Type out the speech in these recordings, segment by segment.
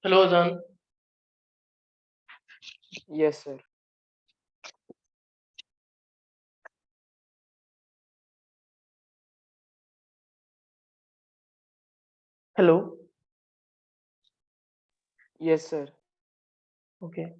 Hello, Azaan. Yes, sir. Hello. Yes, sir. Okay.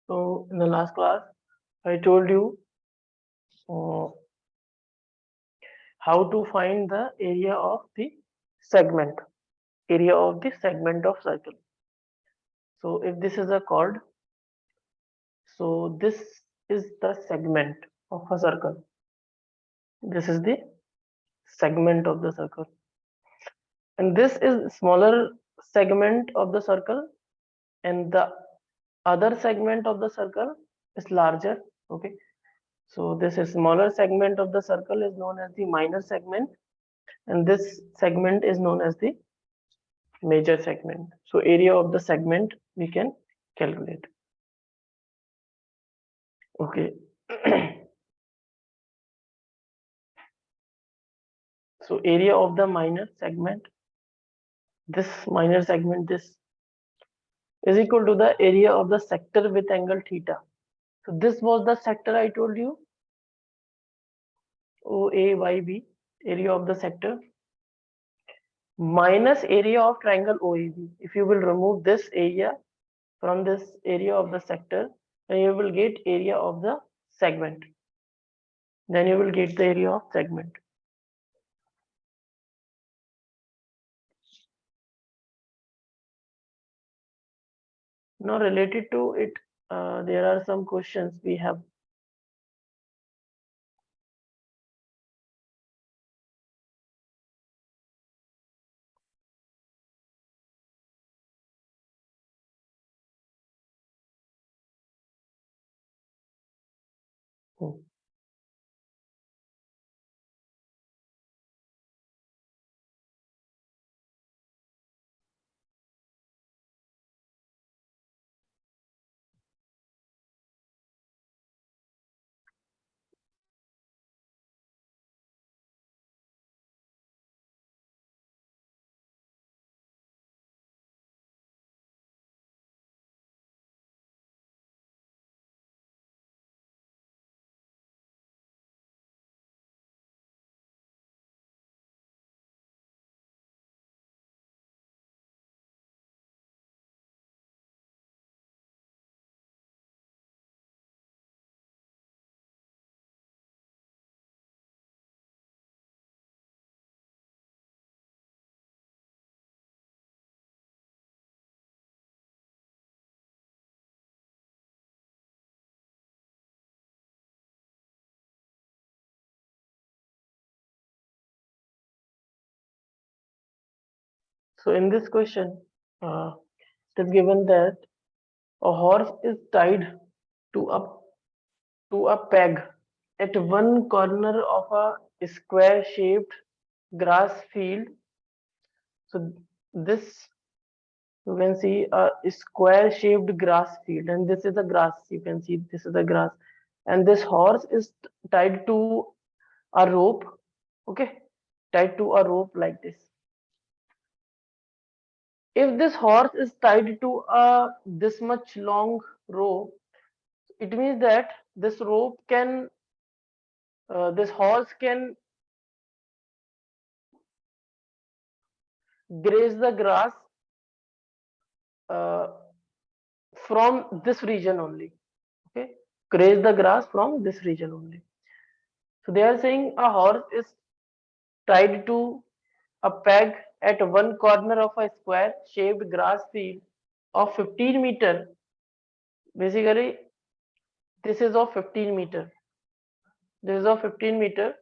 So in the last class, I told you uh, how to find the area of the segment, area of the segment of circle. So if this is a chord, so this is the segment of a circle. This is the segment of the circle, and this is smaller segment of the circle, and the other segment of the circle is larger. Okay. So this is smaller segment of the circle is known as the minor segment, and this segment is known as the major segment. So area of the segment we can calculate. Okay. So area of the minor segment, this minor segment, this is equal to the area of the sector with angle theta. So this was the sector I told you, OAYB, area of the sector, minus area of triangle OAB. If you will remove this area from this area of the sector, then you will get area of the segment. Then you will get the area of segment. Now related to it, there are some questions we have. Hmm. So in this question, it is given that a horse is tied to a peg at one corner of a square-shaped grass field. So this you can see a square-shaped grass field, and this is a grass. You can see this is a grass, and this horse is tied to a rope. Okay, tied to a rope like this. If this horse is tied to a this much long rope, it means that this rope can this horse can graze the grass uh, from this region only. Okay, graze the grass from this region only. So they are saying a horse is tied to a peg at one corner of a square shaped grass field of 15 meter. Basically, this is of 15 meter. This is of 15 meter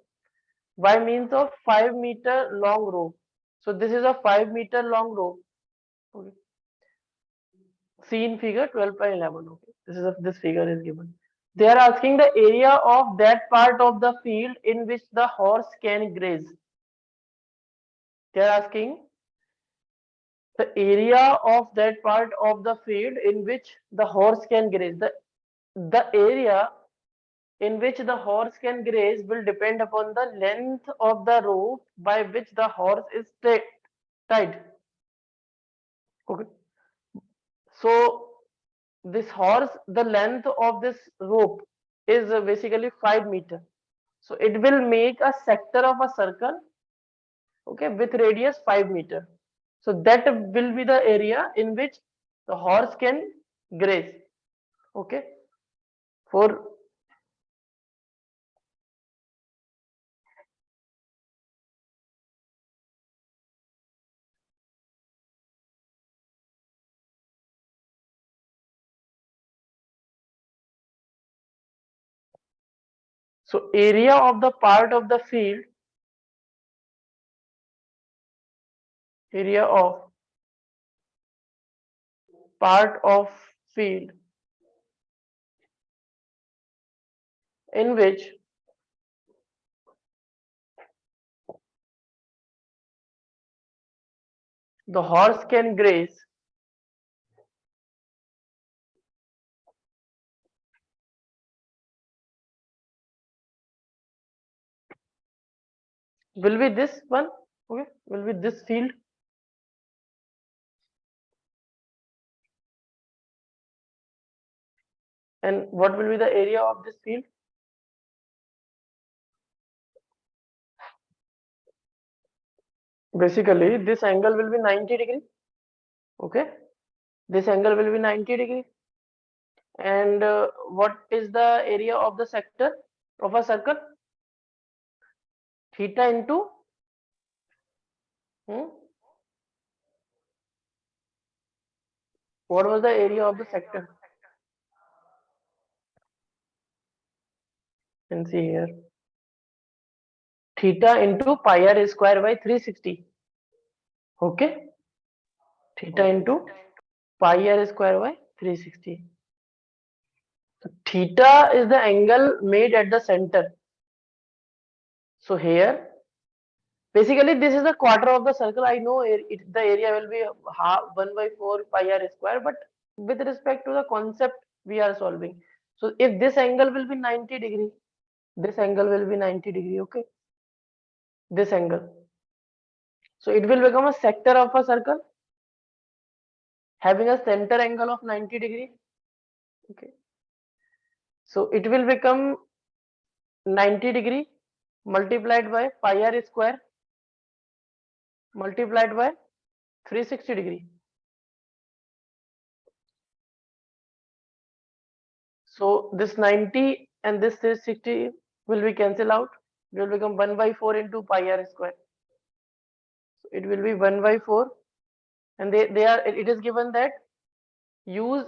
by means of 5 meter long rope. So this is a 5 meter long rope. Okay. See in figure 12.11. Okay. This figure is given. They are asking the area of that part of the field in which the horse can graze. They are asking The area of that part of the field in which the horse can graze. The area in which the horse can graze will depend upon the length of the rope by which the horse is tied. Okay. So this horse, the length of this rope is basically 5 meter. So it will make a sector of a circle, okay, with radius 5 meter. So that will be the area in which the horse can graze. Okay. For so area of the part of the field, area of part of field in which the horse can graze will be this one, okay, will be this field. And what will be the area of this field? Basically, this angle will be 90 degree. Okay, this angle will be 90 degree. And what is the area of the sector of a circle? Theta into hmm, what was the area of the sector? You can see here. Theta into pi r square by 360. Okay, theta Okay, into sir. pi r square by 360. So theta is the angle made at the center. So here, basically this is a quarter of the circle. I know the area will be half 1 by 4 pi r square, but with respect to the concept we are solving. So if this angle will be 90 degree, this angle will be 90 degree, okay? This angle. So it will become a sector of a circle having a center angle of 90 degree. Okay. So it will become 90 degree multiplied by pi r square multiplied by 360 degree. So this 90 and this 360 will be cancelled out. It will become 1 by 4 into pi r square. So it will be 1 by 4, and they are it is given that use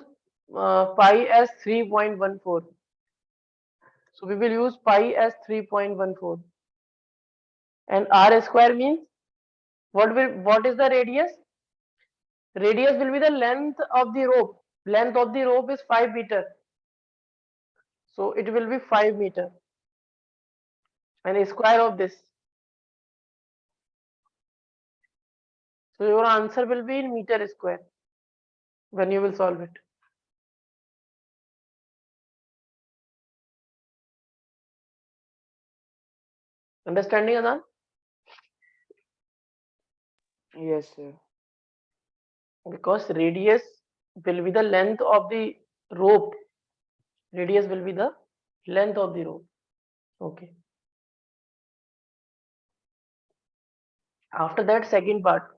pi as 3.14. So we will use pi as 3.14, and r square means what is the radius? Radius will be the length of the rope. Length of the rope is 5 meter. So it will be 5 meter, and a square of this. So your answer will be in meter square when you will solve it. Understanding, Azaan? Yes, sir. Because radius will be the length of the rope. Radius will be the length of the rope. Okay. After that, second part.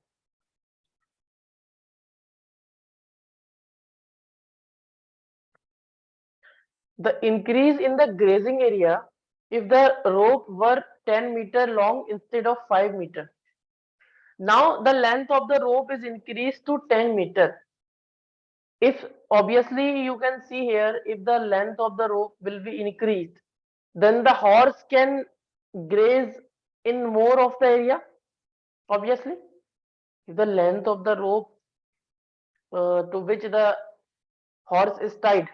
The increase in the grazing area if the rope were 10 meter long instead of 5 meter. Now the length of the rope is increased to 10 meter. If obviously you can see here, if the length of the rope will be increased, then the horse can graze in more of the area. Obviously, if the length of the rope to which the horse is tied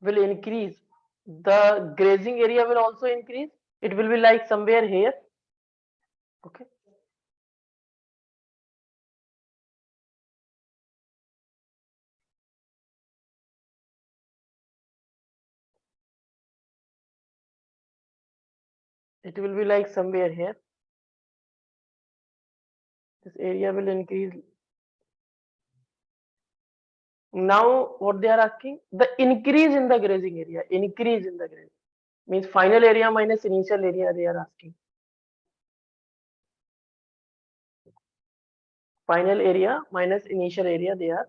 will increase, the grazing area will also increase. It will be like somewhere here. Okay. It will be like somewhere here. This area will increase. Now, what they are asking? The increase in the grazing area. Increase in the grazing means final area minus initial area. They are asking. Final area minus initial area. They are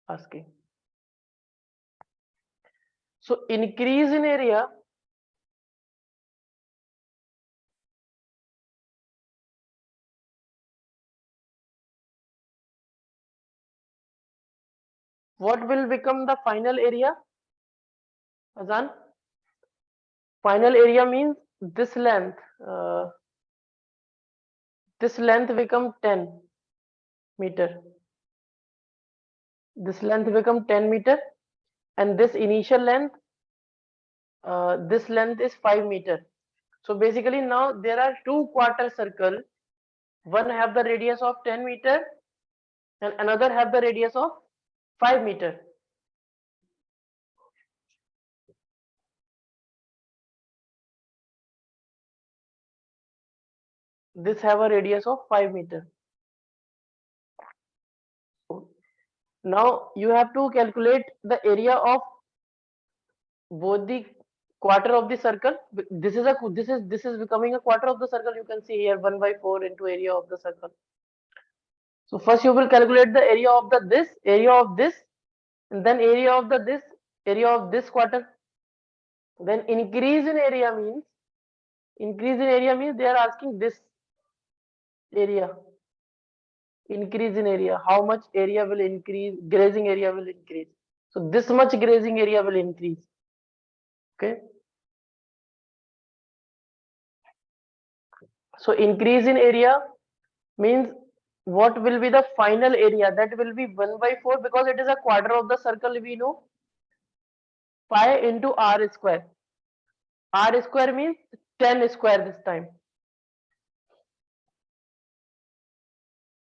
asking. So increase in area. What will become the final area? Azaan? Final area means this length. This length become 10 meter. This length become 10 meter, and this initial length, this length is 5 meter. So basically now there are two quarter circle. One have the radius of 10 meter and another have the radius of 5 meter. This have a radius of 5 meter. Now you have to calculate the area of both the quarter of the circle. This is becoming a quarter of the circle. You can see here 1/4 into area of the circle. So first you will calculate the area of the this, area of this, and then area of the this, area of this quarter. Then increase in area means they are asking this area. Increase in area. How much area will increase? Grazing area will increase. So this much grazing area will increase. Okay. So increase in area means what will be the final area? That will be 1/4 because it is a quarter of the circle. We know pi into r square. R square means 10 square this time.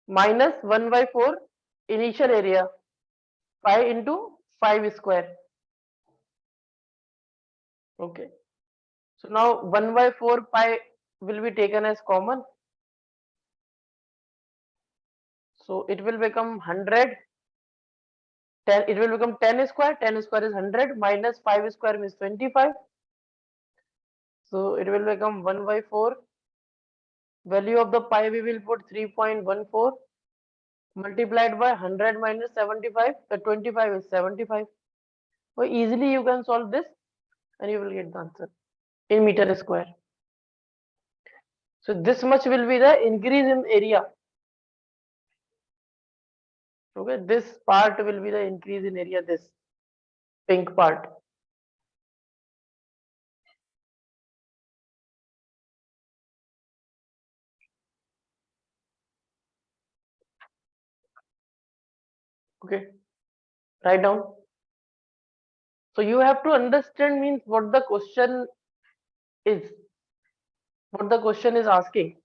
Minus 1/4 initial area. Pi into 5 square. Okay. So now 1/4 pi will be taken as common. So it will become 100. 10, it will become 10 square. 10 square is 100 minus 5 square means 25. So it will become 1/4. Value of the pi we will put 3.14 multiplied by 100 minus 75. 25 is 75. So easily you can solve this and you will get the answer in meter square. So this much will be the increase in area. Okay, this part will be the increase in area, this pink part. Okay, write down. So you have to understand means what the question is, what the question is asking.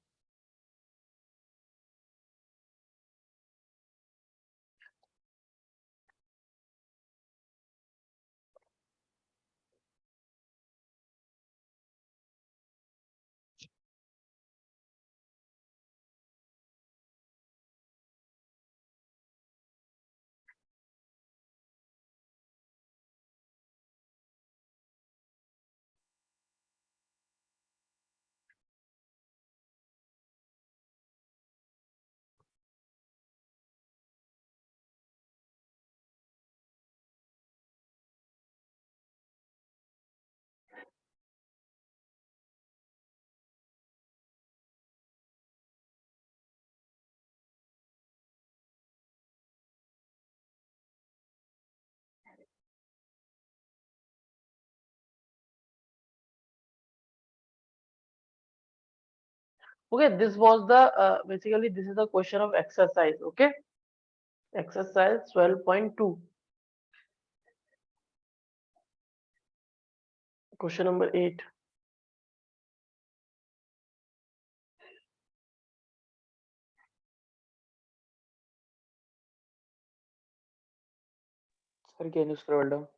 Okay, this was the basically this is the question of exercise. Okay, exercise 12.2. Question number 8. Sir, can you scroll down?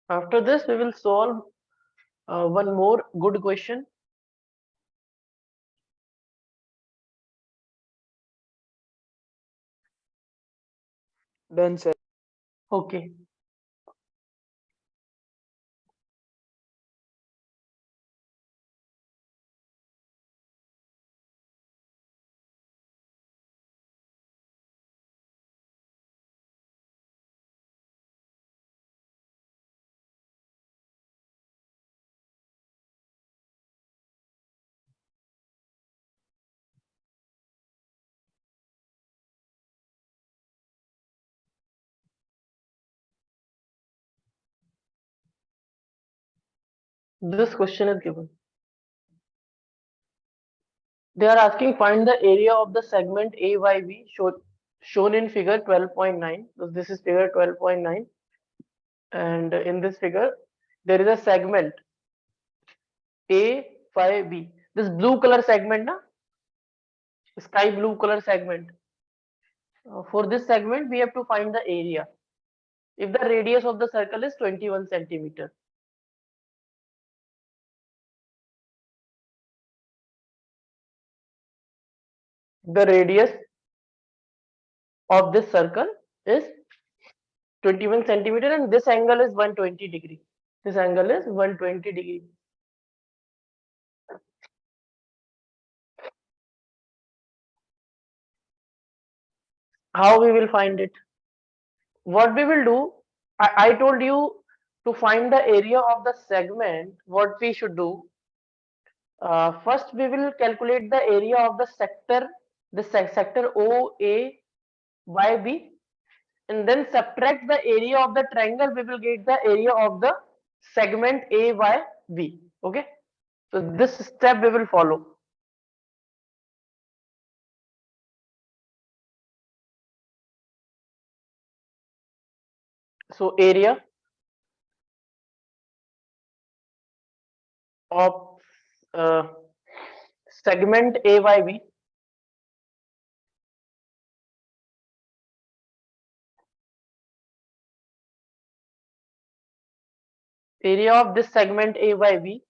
After this, we will solve one more good question. Done, sir. Okay. This question is given. They are asking find the area of the segment AYB shown in figure 12.9. So this is figure 12.9, and in this figure there is a segment AYB. This blue color segment, na? Sky blue color segment. For this segment, we have to find the area. If the radius of the circle is 21 centimeter, the radius of this circle is 21 centimeter, and this angle is 120 degree. This angle is 120 degree. How we will find it? What we will do, I told you to find the area of the segment. What we should do, first we will calculate the area of the sector, the sector OA by B, and then subtract the area of the triangle. We will get the area of the segment A by B. Okay, so this step we will follow. So area of uh, segment A by B, area of this segment A by B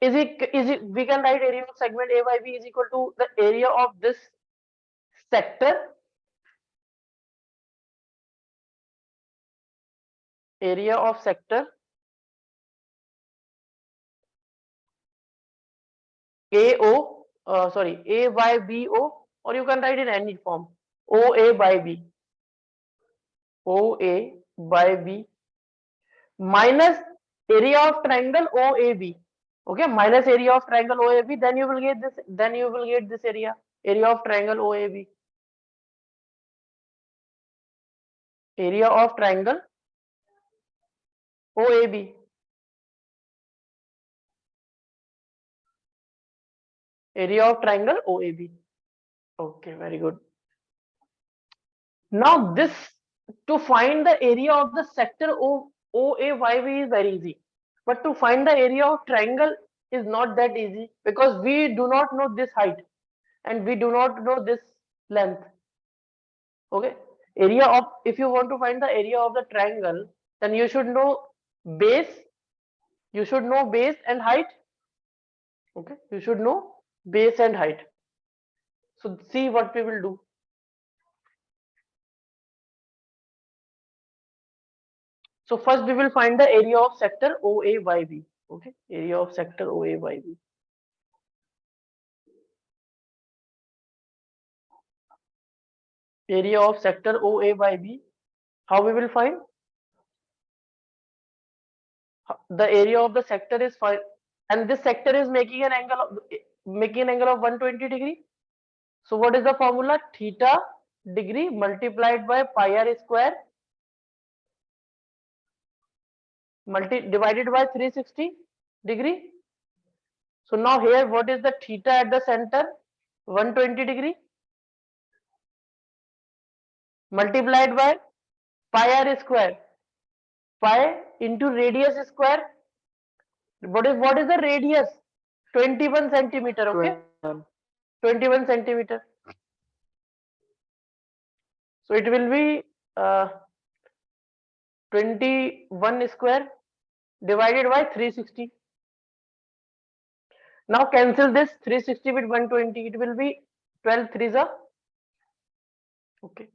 is it we can write area of segment A by B is equal to the area of this sector, area of sector AO, sorry, A by BO, or you can write in any form, OA by B, OA by B minus area of triangle OAB. Okay, minus area of triangle OAB, then you will get this, area of triangle OAB, area of triangle OAB, area of triangle OAB. Okay, very good. Now this, to find the area of the sector OAYB is very easy, but to find the area of triangle is not that easy because we do not know this height and we do not know this length. Okay, area of, if you want to find the area of the triangle, then you should know base, and height. Okay, you should know base and height. So see what we will do. So first we will find the area of sector OA by B. Okay, area of sector OA by B. Area of sector OA by B. How we will find? The area of the sector is fine, and this sector is making an angle of 120 degree. So what is the formula? Theta degree multiplied by pi r square divided by 360 degree. So now here, what is the theta at the center? 120 degree multiplied by pi r square, pi into radius square. What is the radius? 21 centimeter. Okay, 21. 21 centimeter. So it will be 21 square divided by 360. Now cancel this 360 with 120. It will be 12 threes are. Okay.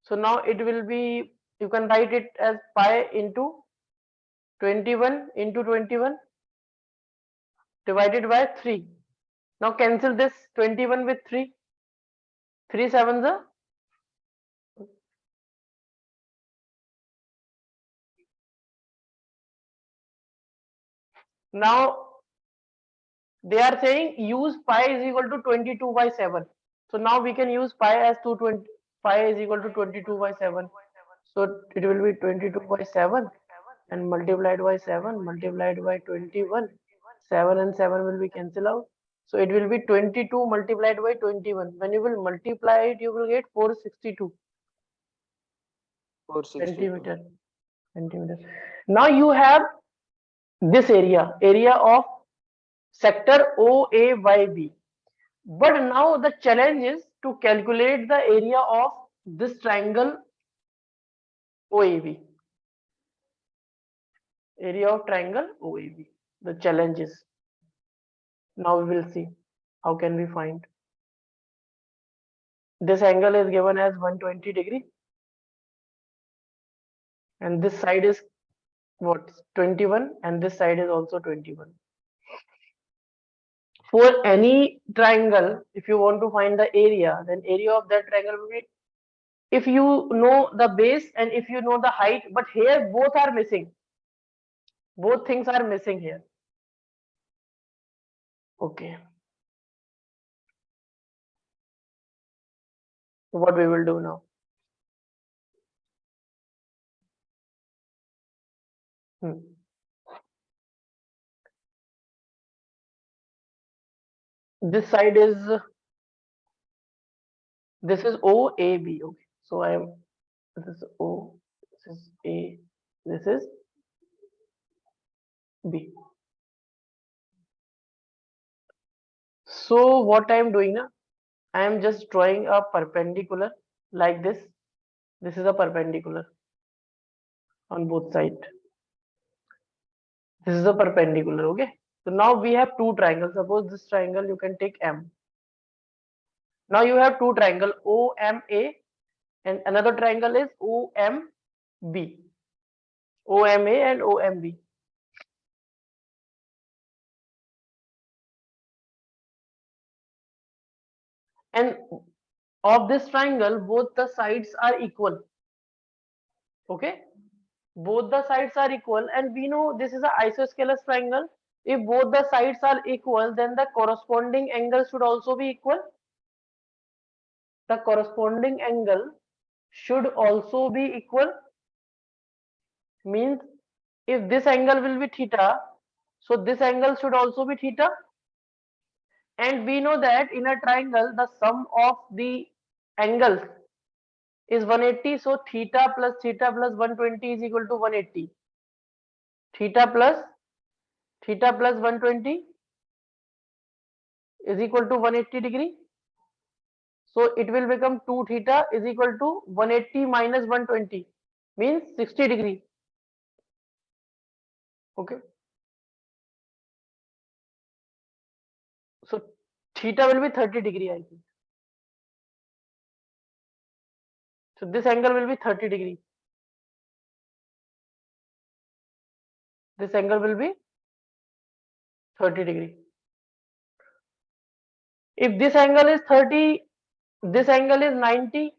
So now it will be, you can write it as pi into 21 into 21 divided by 3. Now cancel this 21 with 3. 3 sevens are. Now they are saying use pi is equal to 22 by 7. So now we can use pi as 220. Pi is equal to 22 by 7. So it will be 22 by 7 and multiplied by 7 multiplied by 21. 7 and 7 will be cancelled out. So it will be 22 multiplied by 21. When you will multiply it, you will get 462 462. centimeter. Centimeter. Now you have this area of sector OAYB. But now the challenge is to calculate the area of this triangle OAB. Area of triangle OAB. The challenge is, now we will see how can we find. This angle is given as 120 degree and this side is what, 21, and this side is also 21. For any triangle, if you want to find the area, then area of that triangle will be, if you know the base and if you know the height, but here both are missing. Both things are missing here. Okay. So what we will do now? Hmm. This side is, this is OAB. Okay. So I am, this is O, this is A, this is B. So what I am doing now? I am just drawing a perpendicular like this. This is a perpendicular on both sides. This is a perpendicular, okay? So now we have two triangles. Suppose this triangle you can take M. Now you have two triangle OMA and another triangle is OMB. OMA and OMB. And of this triangle, both the sides are equal. Okay? Both the sides are equal, and we know this is an isosceles triangle. If both the sides are equal, then the corresponding angle should also be equal. The corresponding angle should also be equal. Means if this angle will be theta, so this angle should also be theta. And we know that in a triangle, the sum of the angles is 180. So theta plus 120 is equal to 180. Theta plus 120 is equal to 180 degree. So it will become 2 theta is equal to 180 minus 120 means 60 degree. Okay. So theta will be 30 degree, I think. So this angle will be 30 degree. This angle will be 30 degree. If this angle is 30, this angle is 90.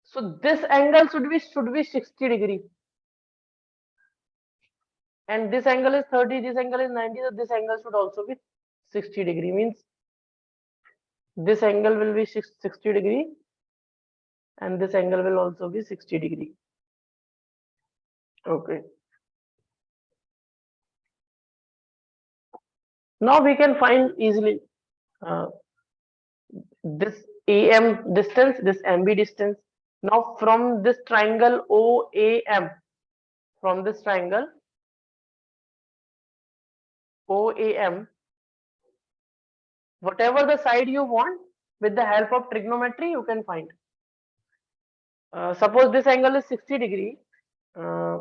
So this angle should be 60 degree. And this angle is 30, this angle is 90, so this angle should also be 60 degree. Means this angle will be 60 degree and this angle will also be 60 degree. Okay. Now we can find easily this AM distance, this MB distance. Now from this triangle OAM, from this triangle OAM, whatever the side you want, with the help of trigonometry, you can find. Suppose this angle is 60 degree. Uh,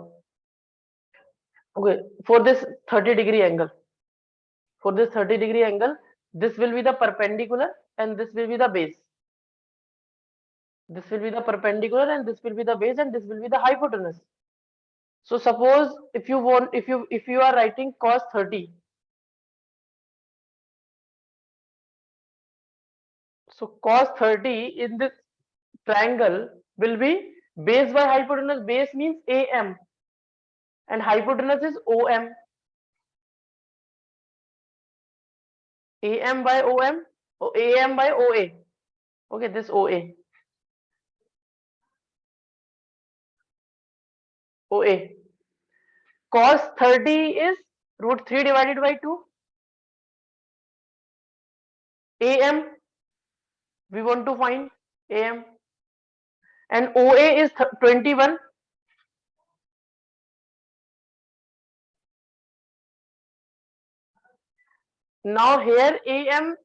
okay, for this 30-degree angle, for this 30-degree angle, this will be the perpendicular and this will be the base. This will be the perpendicular and this will be the base and this will be the hypotenuse. So suppose if you want, if you are writing cos 30, so cos 30 in this triangle will be base by hypotenuse. Base means AM and hypotenuse is OM. AM by OM, or AM by OA. Okay, this OA. OA. Cos 30 is root 3 divided by 2. AM, we want to find AM. And OA is 21. Now here AM,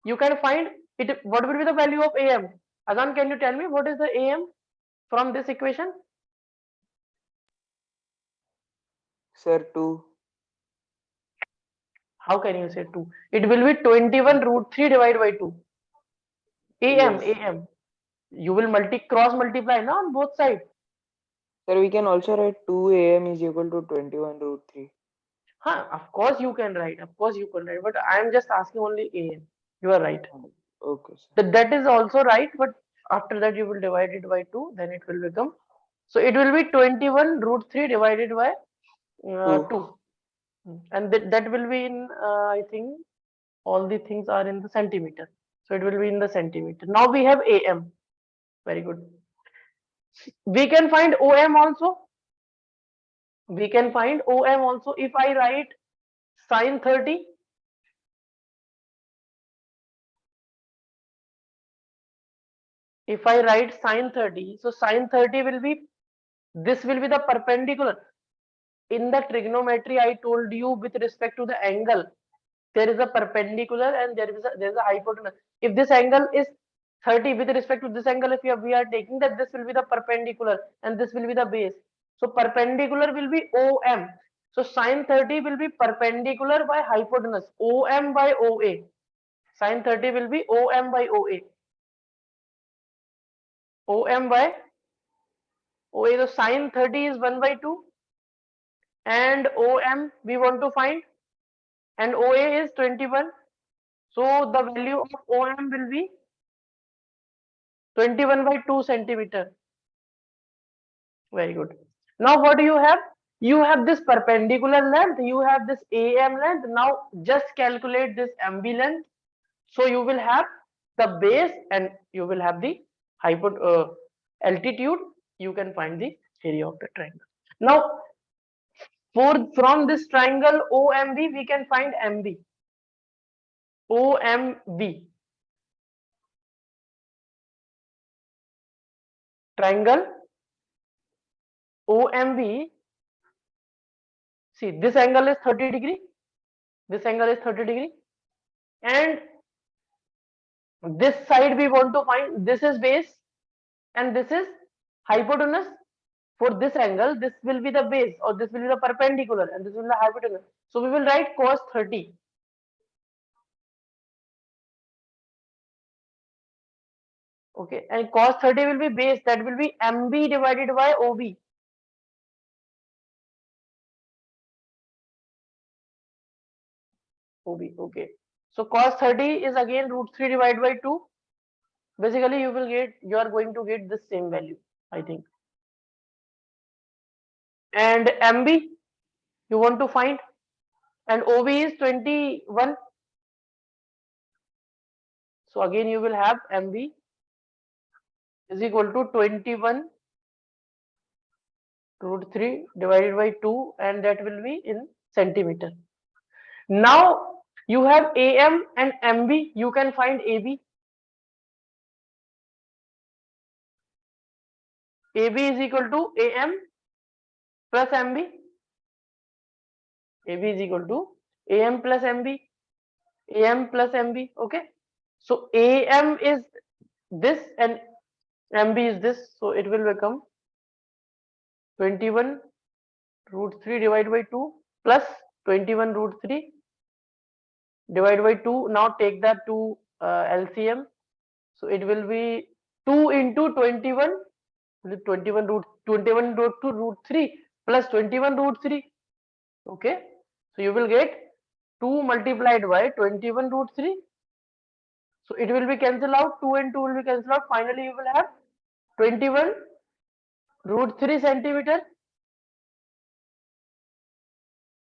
you can find it. What will be the value of AM? Azaan, can you tell me what is the AM from this equation? Sir, 2. How can you say 2? It will be 21 root 3 divided by 2. AM, Yes. AM. You will cross multiply now on both sides. Sir, we can also write 2 AM is equal to 21 root 3. Huh, of course you can write. Of course you can write. But I am just asking only AM. You are right. Okay, sir. That is also right. But after that you will divide it by 2. Then it will become. So it will be 21 root 3 divided by 2. 2. And that will be in, I think, all the things are in the centimeter. So it will be in the centimeter. Now we have AM. Very good. We can find OM also. We can find OM also if I write sine 30. If I write sine 30, so sine 30 will be, this will be the perpendicular. In the trigonometry, I told you with respect to the angle, there is a perpendicular and there is a hypotenuse. If this angle is 30 with respect to this angle, if we are taking that, this will be the perpendicular and this will be the base. So perpendicular will be OM. So sine 30 will be perpendicular by hypotenuse, OM by OA. Sine 30 will be OM by OA. OM by OA. So sine 30 is 1 by 2 and OM we want to find, and OA is 21. So the value of OM will be 21 by 2 centimeter. Very good. Now what do you have? You have this perpendicular length, you have this AM length. Now just calculate this MB length. So you will have the base and you will have the altitude. You can find the area of the triangle. Now from this triangle OMB we can find MB. OMB. Triangle OMB. See, this angle is 30 degree. This angle is 30 degree. And this side we want to find, this is base and this is hypotenuse. For this angle, this will be the base or this will be the perpendicular and this will be the hypotenuse. So we will write cos 30. Okay, and cos 30 will be base, that will be MB divided by OB. OB, okay. So cos 30 is again root 3 divided by 2. Basically, you are going to get the same value, I think. And MB you want to find, and OB is 21. So again you will have MB is equal to 21 root 3 divided by 2 and that will be in centimeter. Now you have AM and MB, you can find AB. AB is equal to AM plus MB. AB is equal to AM plus MB. AM plus MB. Okay. So AM is this and MB is this. So it will become 21 root 3 divided by 2 plus 21 root 3 divided by 2. Now take that to LCM. So it will be 2 into 21, 21 root 2 root 3 plus 21 root 3. Okay. So you will get 2 multiplied by 21 root 3. So it will be cancelled out. 2 and 2 will be cancelled out. Finally, you will have 21 root 3 centimeter.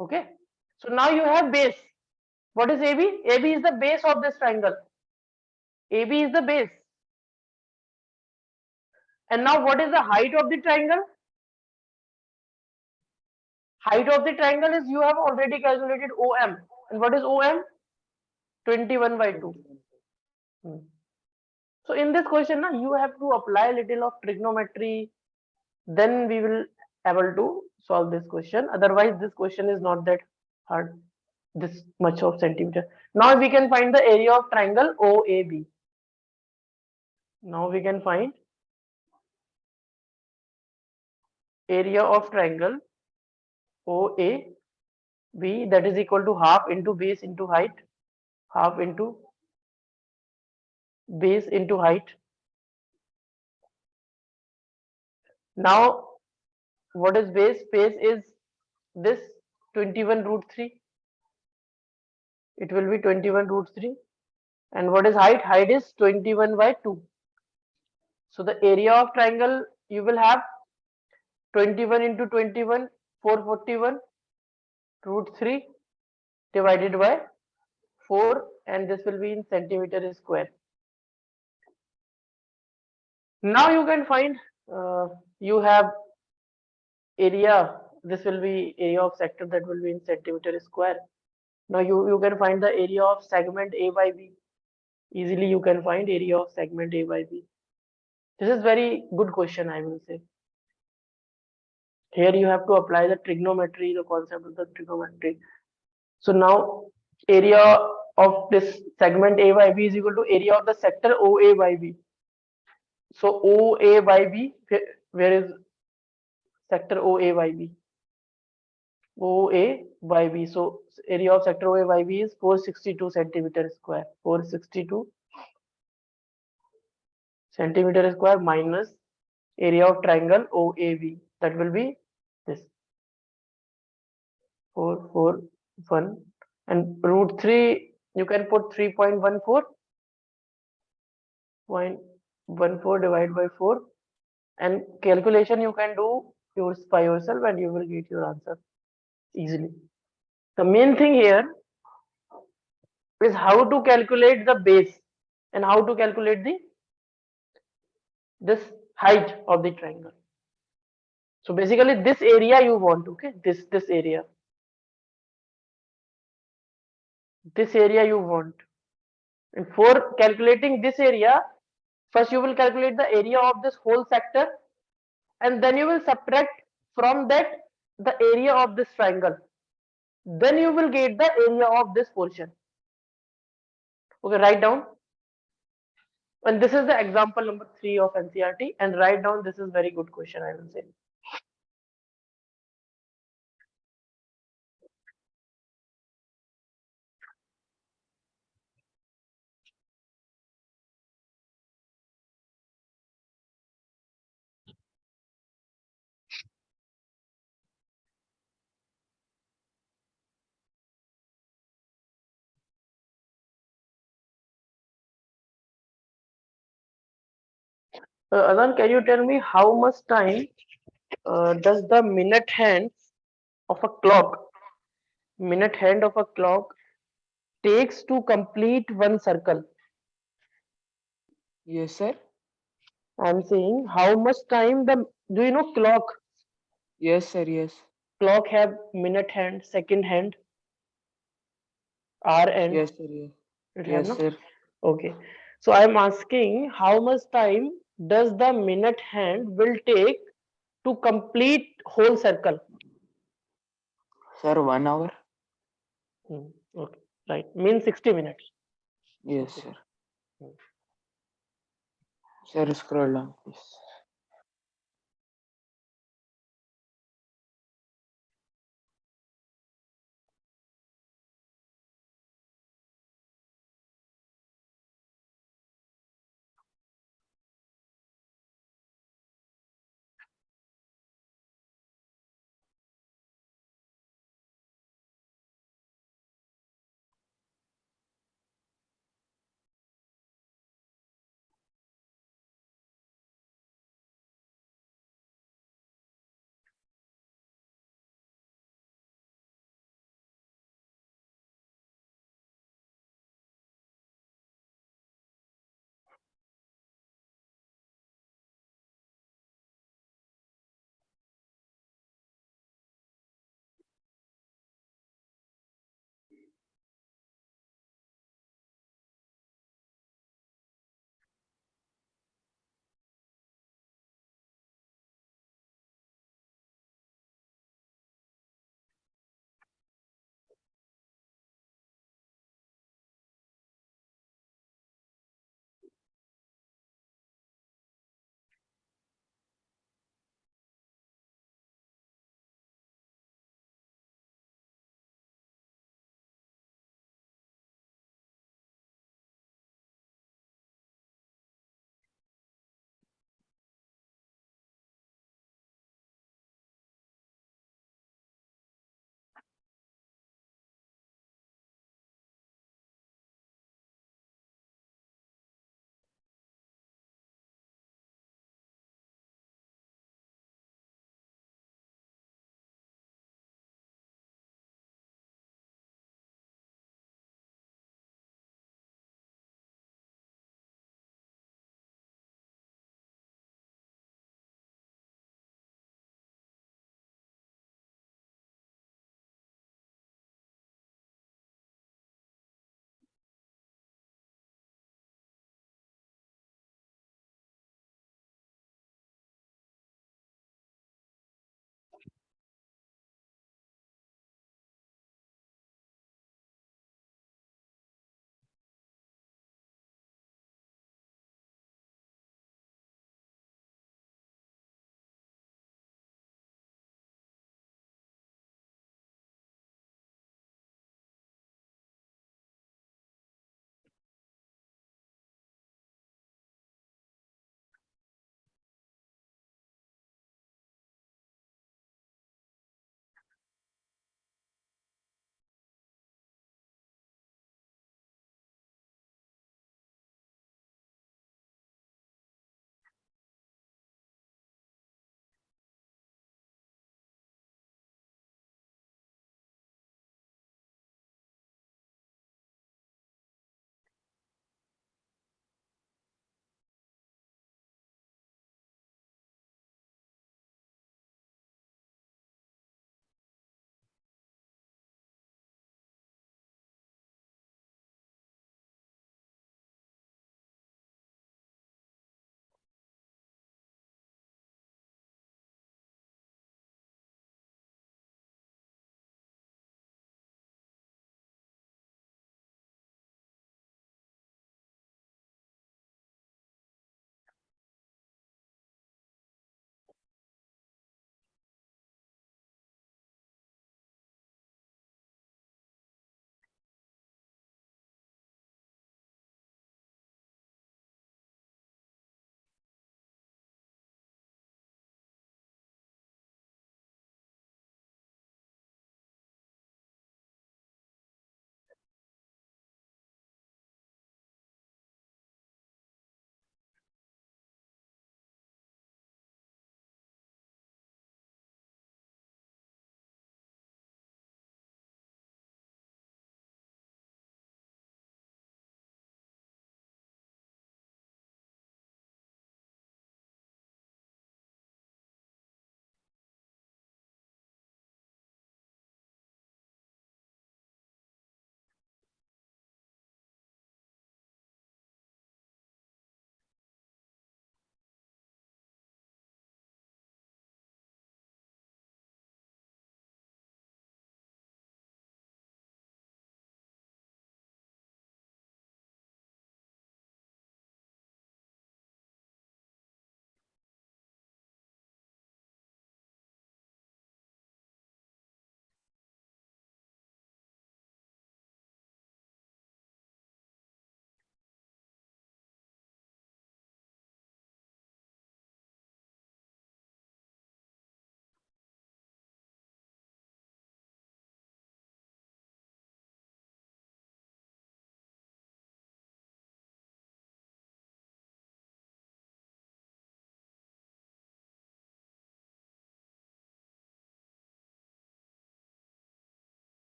Okay. So now you have base. What is AB? AB is the base of this triangle. AB is the base. And now what is the height of the triangle? Height of the triangle is, you have already calculated OM. And what is OM? 21 by 2. Hmm. So in this question, now you have to apply a little of trigonometry. Then we will able to solve this question. Otherwise, this question is not that hard. This much of centimeter. Now we can find the area of triangle OAB. Now we can find area of triangle OAB, that is equal to half into base into height, half into base into height. Now what is base? Base is this 21 root 3. It will be 21 root 3. And what is height? Height is 21 by 2. So the area of triangle, you will have 21 into 21, 441 root 3 divided by 4, and this will be in centimeter square. Now you can find, you have area, this will be area of sector, that will be in centimeter square. Now you can find the area of segment A by B. Easily you can find area of segment A by B. This is very good question, I will say. Here you have to apply the trigonometry, the concept of the trigonometry. So now area of this segment A by B is equal to area of the sector OA by B. So OA by B, where is sector OA by B? OA by B. So area of sector OA by B is 462 centimeter square. 462 centimeter square minus area of triangle OAB. That will be this 441, and root 3 you can put 3.14 divided by 4, and calculation you can do yours by yourself and you will get your answer easily. The main thing here is how to calculate the base and how to calculate the this height of the triangle. So basically this area you want, okay, this area you want. And for calculating this area, first you will calculate the area of this whole sector, and then you will subtract from that the area of this triangle. Then you will get the area of this portion. Okay, write down. And this is the example number 3 of NCRT, and write down, this is very good question, I will say. Adan, can you tell me how much time does the minute hand of a clock takes to complete one circle? Yes, sir. I'm saying how much time do you know clock? Yes, sir. Yes. Clock have minute hand, second hand, hour hand. Yes, sir. Yes. It have Yes, no? sir. Okay. So I'm asking how much time does the minute hand will take to complete whole circle? Sir, 1 hour. Okay. Right. Means 60 minutes. Yes, Okay. sir. Sir, scroll down, please.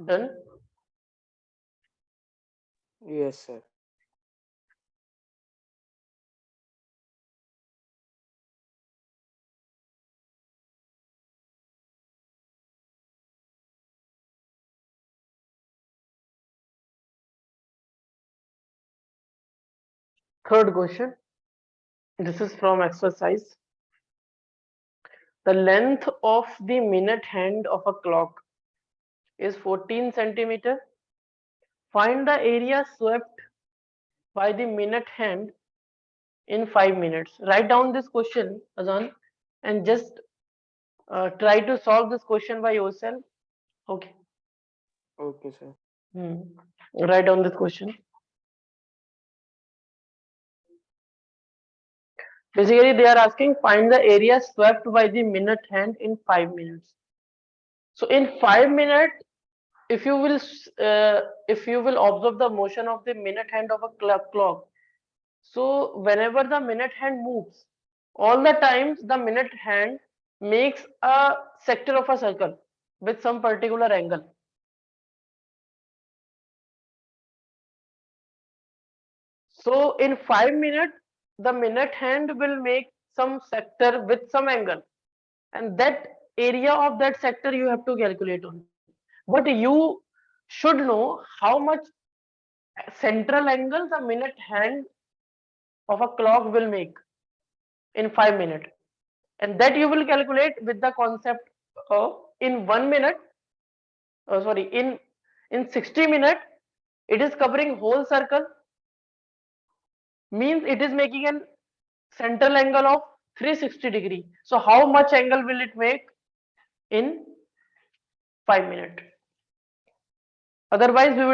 Done. Yes, sir. Third question. This is from exercise. The length of the minute hand of a clock is 14 centimeter. Find the area swept by the minute hand in 5 minutes. Write down this question, Azaan, and just try to solve this question by yourself. Okay. Okay, sir. Hmm. Write down this question. Basically, they are asking find the area swept by the minute hand in 5 minutes. So in 5 minutes, if you will if you will observe the motion of the minute hand of a clock, so whenever the minute hand moves, all the times the minute hand makes a sector of a circle with some particular angle. So in 5 minutes, the minute hand will make some sector with some angle, and that area of that sector you have to calculate only. But you should know how much central angle the minute hand of a clock will make in 5 minutes, and that you will calculate with the concept of in 1 minute. Sorry, in 60 minutes, it is covering whole circle, means it is making an central angle of 360 degree. So how much angle will it make in 5 minutes? Otherwise, we will